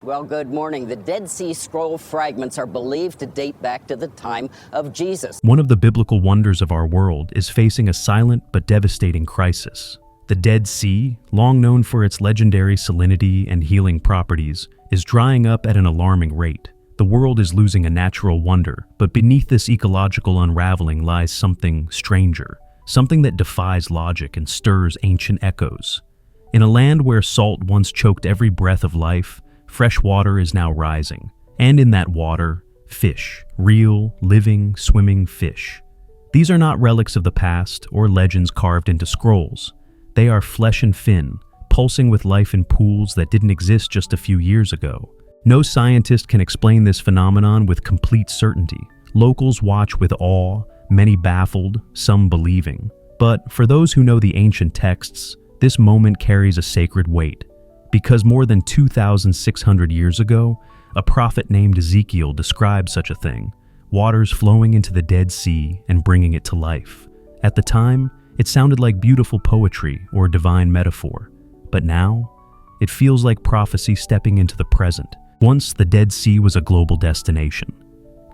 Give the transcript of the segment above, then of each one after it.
Well, good morning. The Dead Sea Scroll fragments are believed to date back to the time of Jesus. One of the biblical wonders of our world is facing a silent but devastating crisis. The Dead Sea, long known for its legendary salinity and healing properties, is drying up at an alarming rate. The world is losing a natural wonder, but beneath this ecological unraveling lies something stranger, something that defies logic and stirs ancient echoes. In a land where salt once choked every breath of life, fresh water is now rising, and in that water, fish, real, living, swimming fish. These are not relics of the past or legends carved into scrolls. They are flesh and fin, pulsing with life in pools that didn't exist just a few years ago. No scientist can explain this phenomenon with complete certainty. Locals watch with awe, many baffled, some believing. But for those who know the ancient texts, this moment carries a sacred weight. Because more than 2,600 years ago, a prophet named Ezekiel described such a thing, waters flowing into the Dead Sea and bringing it to life. At the time, it sounded like beautiful poetry or divine metaphor. But now, it feels like prophecy stepping into the present. Once the Dead Sea was a global destination.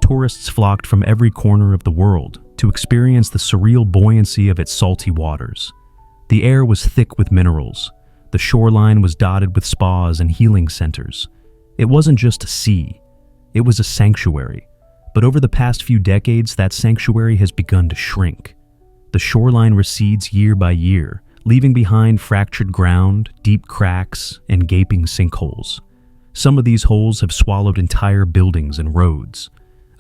Tourists flocked from every corner of the world to experience the surreal buoyancy of its salty waters. The air was thick with minerals. The shoreline was dotted with spas and healing centers. It wasn't just a sea, it was a sanctuary. But over the past few decades, that sanctuary has begun to shrink. The shoreline recedes year by year, leaving behind fractured ground, deep cracks, and gaping sinkholes. Some of these holes have swallowed entire buildings and roads.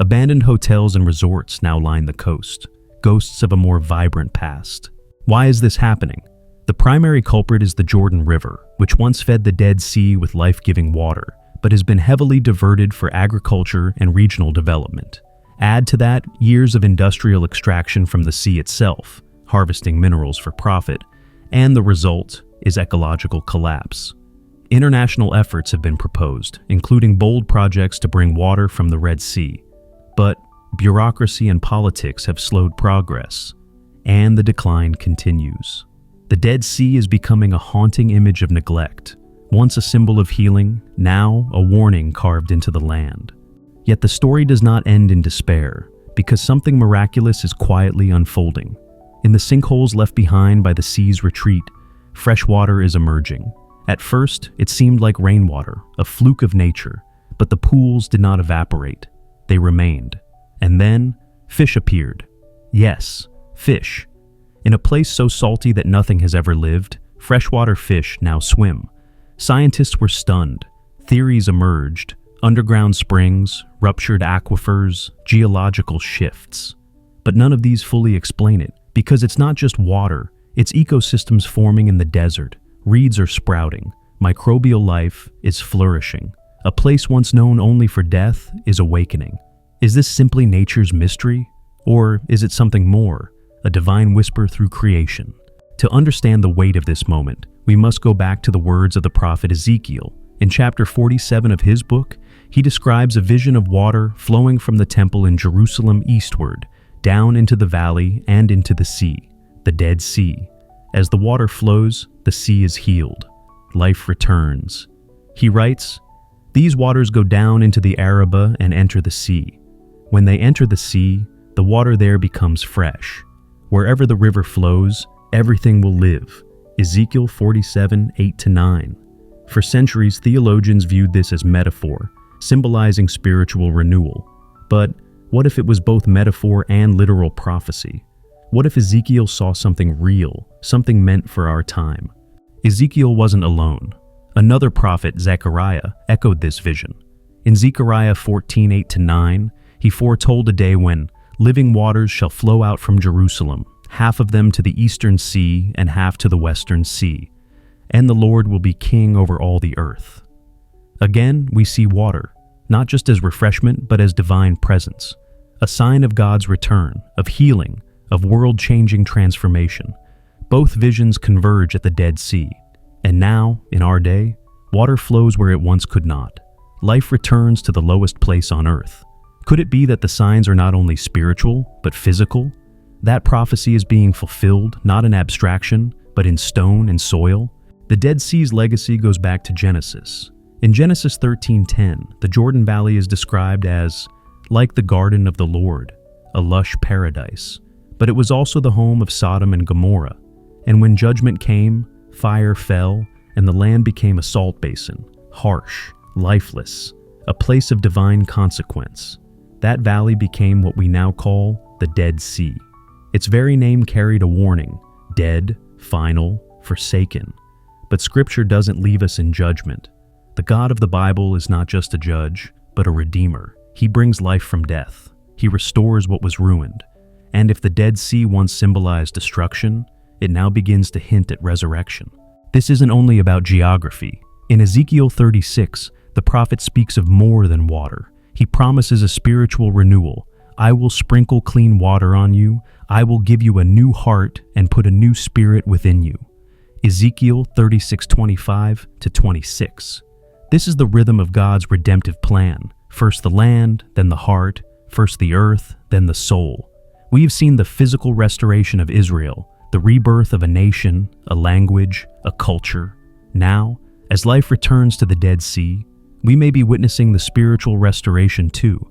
Abandoned hotels and resorts now line the coast, ghosts of a more vibrant past. Why is this happening? The primary culprit is the Jordan River, which once fed the Dead Sea with life-giving water, but has been heavily diverted for agriculture and regional development. Add to that years of industrial extraction from the sea itself, harvesting minerals for profit, and the result is ecological collapse. International efforts have been proposed, including bold projects to bring water from the Red Sea. But bureaucracy and politics have slowed progress, and the decline continues. The Dead Sea is becoming a haunting image of neglect, once a symbol of healing, now a warning carved into the land. Yet the story does not end in despair, because something miraculous is quietly unfolding. In the sinkholes left behind by the sea's retreat, fresh water is emerging. At first, it seemed like rainwater, a fluke of nature, but the pools did not evaporate. They remained. And then, fish appeared. Yes, fish. In a place so salty that nothing has ever lived, freshwater fish now swim. Scientists were stunned. Theories emerged. Underground springs, ruptured aquifers, geological shifts. But none of these fully explain it, because it's not just water, it's ecosystems forming in the desert. Reeds are sprouting. Microbial life is flourishing. A place once known only for death is awakening. Is this simply nature's mystery? Or is it something more? A divine whisper through creation. To understand the weight of this moment, we must go back to the words of the prophet Ezekiel. In chapter 47 of his book, he describes a vision of water flowing from the temple in Jerusalem eastward, down into the valley and into the sea, the Dead Sea. As the water flows, the sea is healed. Life returns. He writes, "These waters go down into the Arabah and enter the sea. When they enter the sea, the water there becomes fresh. Wherever the river flows, everything will live." Ezekiel 47, 8-9. For centuries, theologians viewed this as metaphor, symbolizing spiritual renewal. But what if it was both metaphor and literal prophecy? What if Ezekiel saw something real, something meant for our time? Ezekiel wasn't alone. Another prophet, Zechariah, echoed this vision. In Zechariah 14, 8-9, he foretold a day when living waters shall flow out from Jerusalem, half of them to the eastern sea and half to the western sea, and the Lord will be king over all the earth. Again, we see water, not just as refreshment, but as divine presence, a sign of God's return, of healing, of world-changing transformation. Both visions converge at the Dead Sea, and now, in our day, water flows where it once could not. Life returns to the lowest place on earth. Could it be that the signs are not only spiritual, but physical? That prophecy is being fulfilled, not in abstraction, but in stone and soil? The Dead Sea's legacy goes back to Genesis. In Genesis 13:10, the Jordan Valley is described as like the garden of the Lord, a lush paradise. But it was also the home of Sodom and Gomorrah. And when judgment came, fire fell, and the land became a salt basin, harsh, lifeless, a place of divine consequence. That valley became what we now call the Dead Sea. Its very name carried a warning: dead, final, forsaken. But Scripture doesn't leave us in judgment. The God of the Bible is not just a judge, but a redeemer. He brings life from death. He restores what was ruined. And if the Dead Sea once symbolized destruction, it now begins to hint at resurrection. This isn't only about geography. In Ezekiel 36, the prophet speaks of more than water. He promises a spiritual renewal. I will sprinkle clean water on you. I will give you a new heart and put a new spirit within you. Ezekiel 36:25-26. This is the rhythm of God's redemptive plan. First the land, then the heart, first the earth, then the soul. We have seen the physical restoration of Israel, the rebirth of a nation, a language, a culture. Now, as life returns to the Dead Sea, we may be witnessing the spiritual restoration too.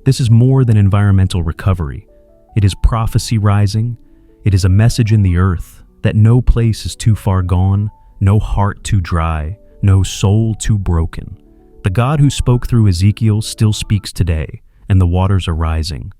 This is more than environmental recovery. It is prophecy rising. It is a message in the earth that no place is too far gone, no heart too dry, no soul too broken. The God who spoke through Ezekiel still speaks today, and the waters are rising.